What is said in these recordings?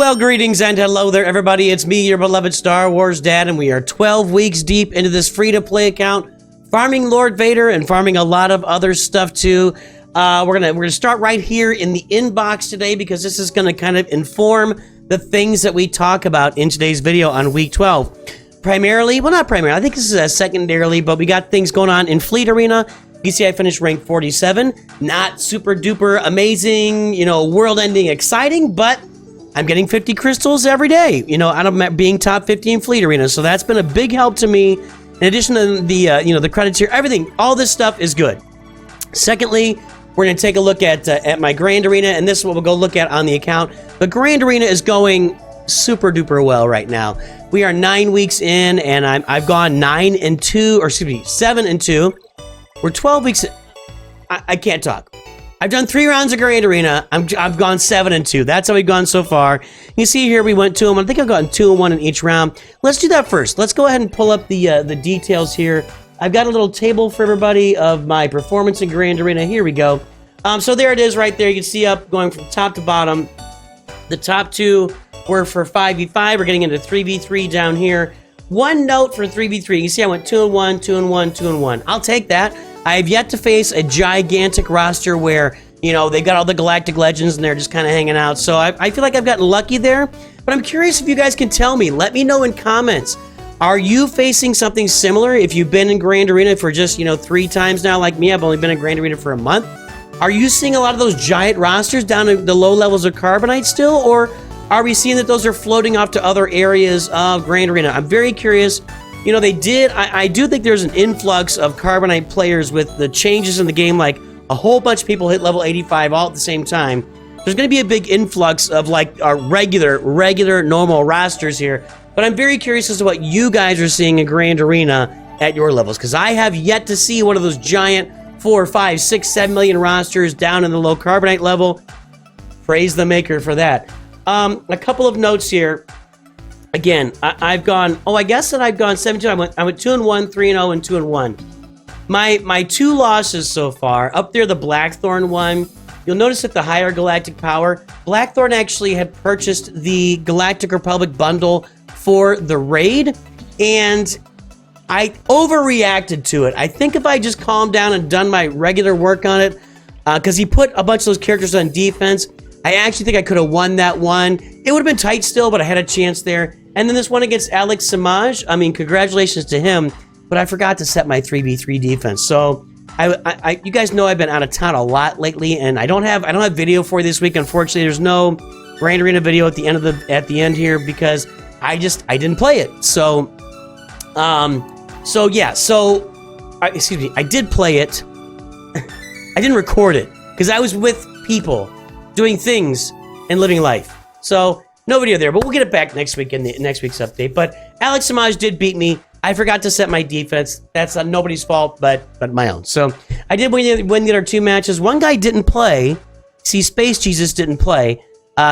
Well, greetings and hello there, everybody. It's me, your beloved Star Wars dad, and we are 12 weeks deep into this free-to-play account, farming Lord Vader and farming a lot of other stuff too. We're gonna start right here in the inbox today because this is gonna kind of inform the things that we talk about in today's video on week 12. Primarily, well, not primarily. I think this is secondarily, but we got things going on in Fleet Arena. You see, I finished rank 47. Not super duper amazing, you know, world-ending exciting, but I'm getting 50 crystals every day, you know, out of being top 50 in Fleet Arena. So that's been a big help to me. In addition to the, you know, the credits here, everything, all this stuff is good. Secondly, we're going to take a look at my Grand Arena, and this is what we'll go look at on the account. But Grand Arena is going super duper well right now. We are 9 weeks in, and I've gone 9 and 2, or excuse me, 7 and 2. We're 12 weeks. I can't talk. I've done 3 rounds of Grand Arena. I've gone 7 and 2. That's how we've gone so far. You see here we went 2 and 1. I think I've gotten 2 and 1 in each round. Let's do that first. Let's go ahead and pull up the details here. I've got a little table for everybody of my performance in Grand Arena. Here we go. So there it is right there. You can see up going from top to bottom. The top 2 were for 5v5. We're getting into 3v3 down here. One note for 3v3. You see I went 2 and 1, 2 and 1, 2 and 1. I'll take that. I have yet to face a gigantic roster where, you know, they've got all the Galactic Legends and they're just kind of hanging out. So I feel like I've gotten lucky there. But I'm curious if you guys can tell me. Let me know in comments. Are you facing something similar if you've been in Grand Arena for just, you know, 3 times now like me? I've only been in Grand Arena for a month. Are you seeing a lot of those giant rosters down at the low levels of Carbonite still? Or are we seeing that those are floating off to other areas of Grand Arena? I'm very curious. You know, they did, I do think there's an influx of Carbonite players with the changes in the game, like a whole bunch of people hit level 85 all at the same time. There's going to be a big influx of like our regular normal rosters here. But I'm very curious as to what you guys are seeing in Grand Arena at your levels, because I have yet to see one of those giant 4, 5, 6, 7 million rosters down in the low Carbonite level. Praise the maker for that. A couple of notes here. Again, I've gone, I guess that I've gone 7-2. I went 2 and 1, 3 and 0, and 2 and 1. My 2 losses so far, up there the Blackthorn one, you'll notice that the higher galactic power, Blackthorn actually had purchased the Galactic Republic bundle for the raid, and I overreacted to it. I think if I just calmed down and done my regular work on it, because he put a bunch of those characters on defense, I actually think I could have won that one. It would have been tight still, but I had a chance there. And then this one against Alex Samaj, I mean, congratulations to him, but I forgot to set my 3v3 defense. So you guys know I've been out of town a lot lately, and I don't have video for you this week. Unfortunately, there's no Grand Arena video at the end here because I didn't play it. So excuse me, I did play it. I didn't record it because I was with people doing things and living life. So no video there, but we'll get it back next week in the next week's update. But Alex Samaj did beat me. I forgot to set my defense. That's not nobody's fault, but my own. So I did win the other 2 matches. One guy didn't play. See, Space Jesus didn't play.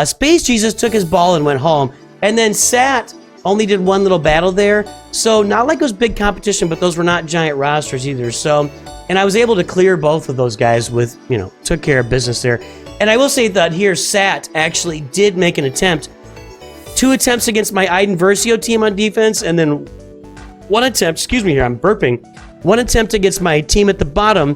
Space Jesus took his ball and went home. And then Sat only did 1 little battle there. So not like it was big competition, but those were not giant rosters either. So, and I was able to clear both of those guys with, you know, took care of business there. And I will say that here, Sat actually did make an attempt. 2 attempts against my Iden Versio team on defense, and then 1 attempt, excuse me here, I'm burping. 1 attempt against my team at the bottom,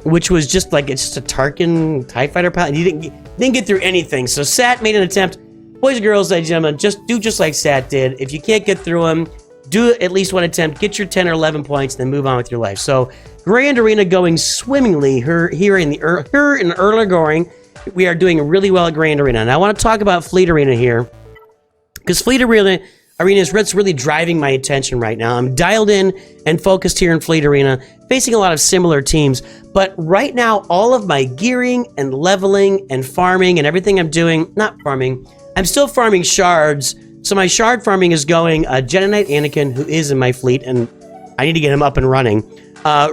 which was just like, it's just a Tarkin TIE Fighter pilot. He didn't get through anything. So Sat made an attempt. Boys and girls, ladies and gentlemen, do just like Sat did. If you can't get through him, do at least 1 attempt, get your 10 or 11 points, then move on with your life. So Grand Arena going swimmingly here in early going. We are doing really well at Grand Arena. And I want to talk about Fleet Arena here, because Fleet Arena is what's really driving my attention right now. I'm dialed in and focused here in Fleet Arena, facing a lot of similar teams. But right now, all of my gearing and leveling and farming and everything I'm doing, not farming, I'm still farming shards. So my shard farming is going Jedi Knight Anakin, who is in my fleet, and I need to get him up and running.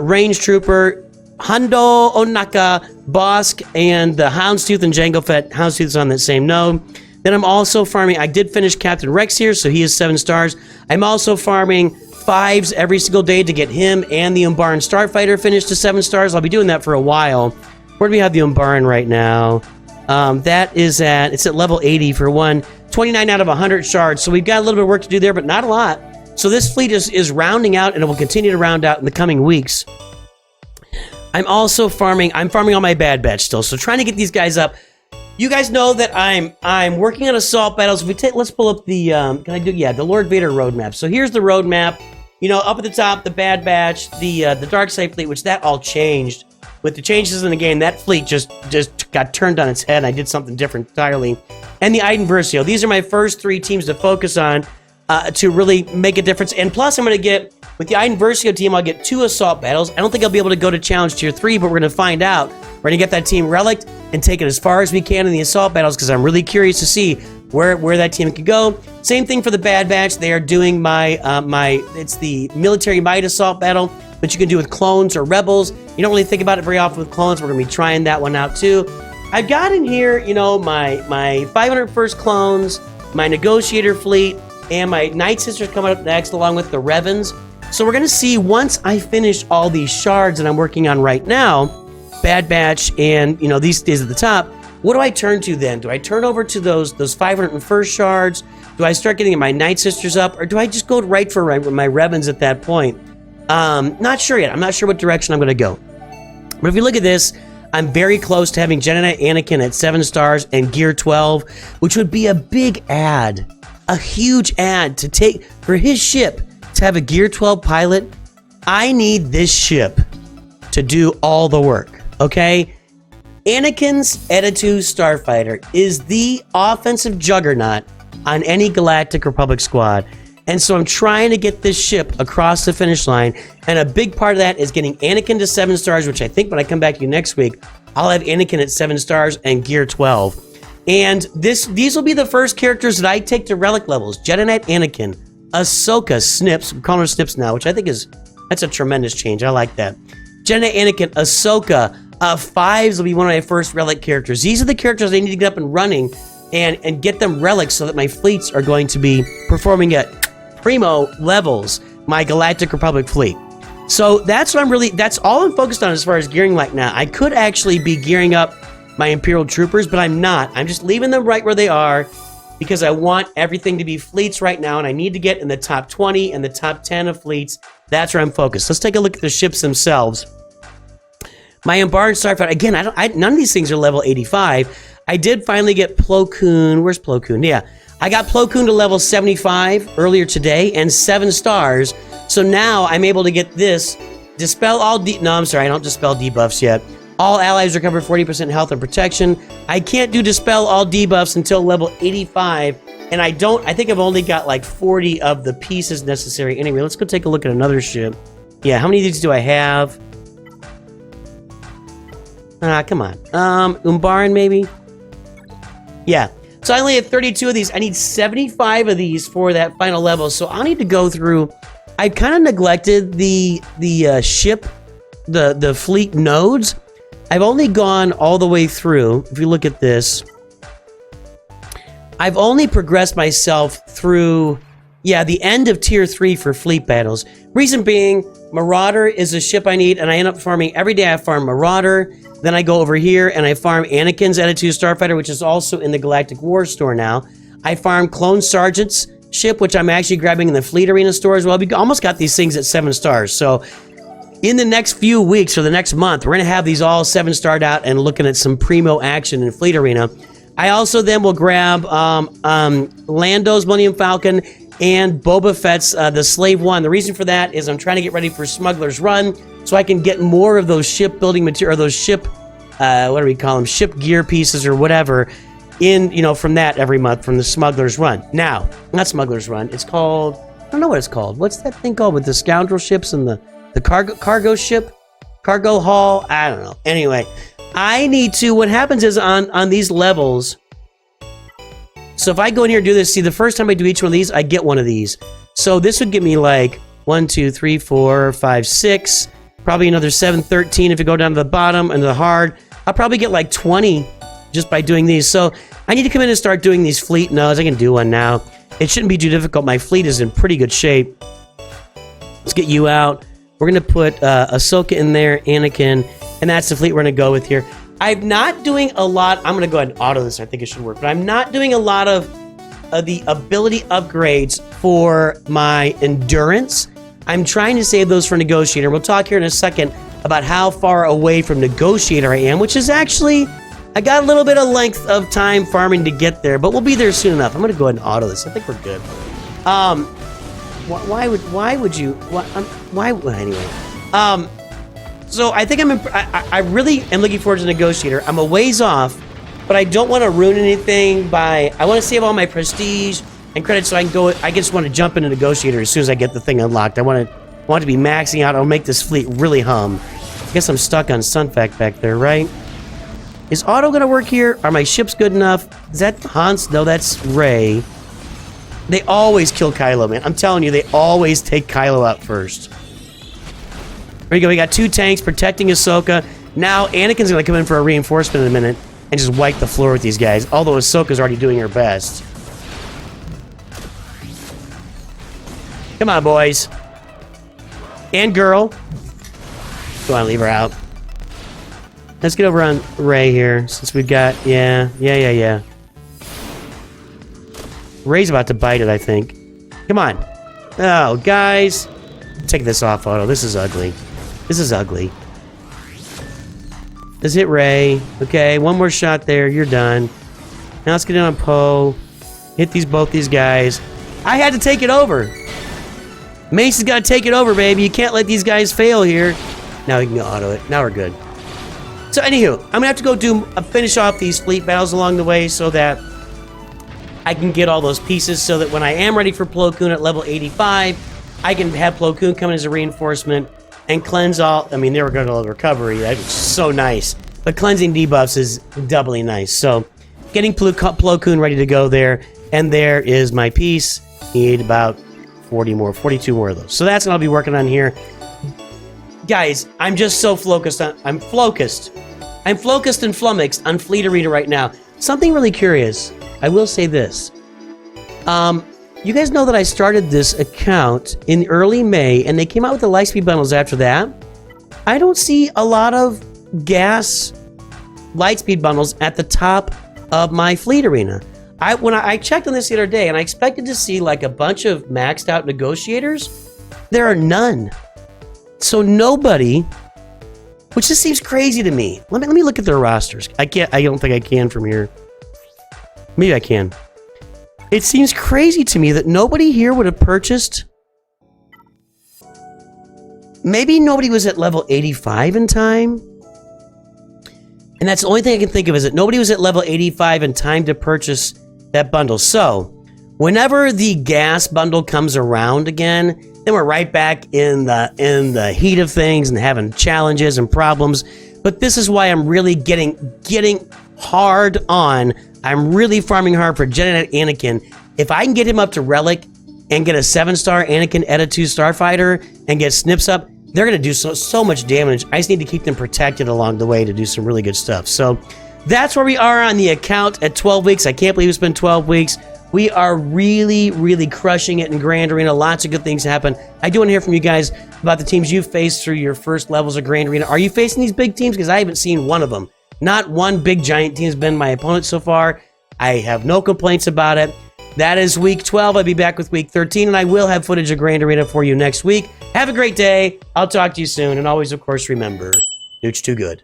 Range Trooper, Hondo, Onaka, Bosk, and the Houndstooth and Jango Fett. Houndstooth's on that same node. Then I'm also farming, I did finish Captain Rex here, so he is 7 stars. I'm also farming 5s every single day to get him and the Umbaran Starfighter finished to 7 stars. I'll be doing that for a while. Where do we have the Umbaran right now? It's at level 80 for one. 29 out of 100 shards. So we've got a little bit of work to do there, but not a lot. So this fleet is rounding out, and it will continue to round out in the coming weeks. I'm also farming. I'm farming on my bad batch still. So trying to get these guys up. You guys know that I'm working on assault battles. Let's pull up the the Lord Vader roadmap. So here's the roadmap. You know, up at the top, the Bad Batch, the Dark Side fleet, which that all changed with the changes in the game. That fleet just got turned on its head. And I did something different entirely. And the Iden Versio. These are my first 3 teams to focus on to really make a difference. And plus, I'm going to get with the Iden Versio team. I'll get 2 assault battles. I don't think I'll be able to go to Challenge Tier 3, but we're going to find out. We're going to get that team relicked and take it as far as we can in the assault battles because I'm really curious to see where that team could go. Same thing for the Bad Batch. They are doing it's the Military Might assault battle, which you can do with clones or rebels. You don't really think about it very often with clones. We're going to be trying that one out too. I've got in here, you know, my 501st clones, my Negotiator fleet, and my Night Sisters coming up next along with the Revens. So we're going to see once I finish all these shards that I'm working on right now, Bad Batch, and you know these days at the top. What do I turn to then? Do I turn over to those 501st shards? Do I start getting my Night Sisters up, or do I just go right for my Revens at that point? Not sure yet. I'm not sure what direction I'm going to go. But if you look at this, I'm very close to having Jedi Knight Anakin at 7 stars and Gear 12, which would be a big add, a huge add to take for his ship to have a Gear 12 pilot. I need this ship to do all the work. Okay, Anakin's Eta-2 Starfighter is the offensive juggernaut on any Galactic Republic squad. And so I'm trying to get this ship across the finish line. And a big part of that is getting Anakin to 7 stars, which I think when I come back to you next week, I'll have Anakin at 7 stars and Gear 12. And these will be the first characters that I take to relic levels. Jedi Knight Anakin, Ahsoka, Snips, we're calling her Snips now, which I think that's a tremendous change. I like that. Jedi Knight Anakin, Ahsoka, 5s will be one of my first relic characters. These are the characters I need to get up and running and get them relics so that my fleets are going to be performing at primo levels, my Galactic Republic fleet. So that's all I'm focused on as far as gearing right now. I could actually be gearing up my Imperial Troopers, but I'm not. I'm just leaving them right where they are because I want everything to be fleets right now, and I need to get in the top 20 and the top 10 of fleets. That's where I'm focused. Let's take a look at the ships themselves. My Umbaran Starfighter, again, none of these things are level 85. I did finally get Plo Koon. Where's Plo Koon? Yeah, I got Plo Koon to level 75 earlier today and 7 stars. So now I'm able to get this. Dispel all no, I'm sorry, I don't dispel debuffs yet. All allies recover 40% health and protection. I can't do dispel all debuffs until level 85. And I think I've only got like 40 of the pieces necessary. Anyway, let's go take a look at another ship. Yeah, how many of these do I have? Come on. Umbaran maybe? Yeah. So I only have 32 of these. I need 75 of these for that final level. So I'll need to go through. I kind of neglected the ship, the fleet nodes. I've only gone all the way through. If you look at this, I've only progressed myself through, the end of Tier 3 for fleet battles. Reason being, Marauder is a ship I need, and I end up farming every day. I farm Marauder, then I go over here and I farm Anakin's Eta-2 Starfighter, which is also in the Galactic War store now. I farm Clone Sergeant's ship, which I'm actually grabbing in the Fleet Arena store as well. We almost got these things at 7 stars. So in the next few weeks or the next month, we're going to have these all 7-starred out and looking at some primo action in Fleet Arena. I also then will grab Lando's Millennium Falcon and Boba Fett's the Slave One. The reason for that is I'm trying to get ready for Smuggler's Run so I can get more of those shipbuilding material, or those ship, what do we call them, ship gear pieces or whatever, from that every month from the Smuggler's Run. Now, not Smuggler's Run, it's called, I don't know what it's called. What's that thing called with the scoundrel ships and the cargo ship? Cargo haul? I don't know. Anyway, I need to, what happens is on these levels, so if I go in here and do this, see, the first time I do each one of these, I get one of these. So this would give me like 1, 2, 3, 4, 5, 6, probably another 7, 13 if you go down to the bottom and the hard. I'll probably get like 20 just by doing these. So I need to come in and start doing these fleet nodes. I can do one now. It shouldn't be too difficult. My fleet is in pretty good shape. Let's get you out. We're going to put Ahsoka in there, Anakin, and that's the fleet we're going to go with here. I'm not doing a lot. I'm going to go ahead and auto this. I think it should work. But I'm not doing a lot of the ability upgrades for my endurance. I'm trying to save those for Negotiator. We'll talk here in a second about how far away from Negotiator I am, which is actually, I got a little bit of length of time farming to get there, but we'll be there soon enough. I'm going to go ahead and auto this. I think we're good. Why would you, anyway. So I think I really am looking forward to Negotiator. I'm a ways off, but I don't want to ruin anything I want to save all my prestige and credits so I can go, I just want to jump into Negotiator as soon as I get the thing unlocked. I want to be maxing out. I'll make this fleet really hum. I guess I'm stuck on Sunfact back there, right? Is auto going to work here? Are my ships good enough? Is that Hans? No, that's Rey. They always kill Kylo, man. I'm telling you, they always take Kylo out first. There you go. We got 2 tanks protecting Ahsoka. Now Anakin's going to come in for a reinforcement in a minute and just wipe the floor with these guys. Although Ahsoka's already doing her best. Come on, boys. And girl. Go on, leave her out. Let's get over on Rey here, since we've got... Yeah. Rey's about to bite it, I think. Come on. Oh, guys. Take this off, Auto. This is ugly. This is ugly. Let's hit Rey. Okay, one more shot there. You're done. Now let's get in on Poe. Hit both these guys. I had to take it over. Mace has got to take it over, baby. You can't let these guys fail here. Now we can auto it. Now we're good. So, anywho, I'm going to have to go finish off these fleet battles along the way so that I can get all those pieces so that when I am ready for Plo Koon at level 85, I can have Plo Koon come in as a reinforcement and cleanse all... I mean, they were going to recovery. That was so nice. But cleansing debuffs is doubly nice. So, getting Plo Koon ready to go there. And there is my piece. Need about 42 more of those. So that's what I'll be working on here. Guys, I'm just so focused on... I'm focused and flummoxed on Fleet Arena right now. Something really curious. I will say this. You guys know that I started this account in early May, and they came out with the Lightspeed bundles after that. I don't see a lot of gas Lightspeed bundles at the top of my Fleet Arena. When I checked on this the other day, and I expected to see like a bunch of maxed out negotiators, there are none. So nobody, which just seems crazy to me. Let me look at their rosters. I don't think I can from here. Maybe I can. It seems crazy to me that nobody here would have purchased. Maybe nobody was at level 85 in time. And that's the only thing I can think of is that nobody was at level 85 in time to purchase that bundle. So, whenever the gas bundle comes around again, then we're right back in the heat of things and having challenges and problems. But this is why I'm really getting hard on. I'm really farming hard for Jedi Anakin. If I can get him up to Relic and get a 7-star Anakin at a 2-star fighter and get Snips up, they're going to do so much damage. I just need to keep them protected along the way to do some really good stuff. So that's where we are on the account at 12 weeks. I can't believe it's been 12 weeks. We are really, really crushing it in Grand Arena. Lots of good things happen. I do want to hear from you guys about the teams you've faced through your first levels of Grand Arena. Are you facing these big teams? Because I haven't seen one of them. Not one big giant team has been my opponent so far. I have no complaints about it. That is week 12. I'll be back with week 13, and I will have footage of Grand Arena for you next week. Have a great day. I'll talk to you soon. And always, of course, remember, NOOCH too good.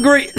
Great.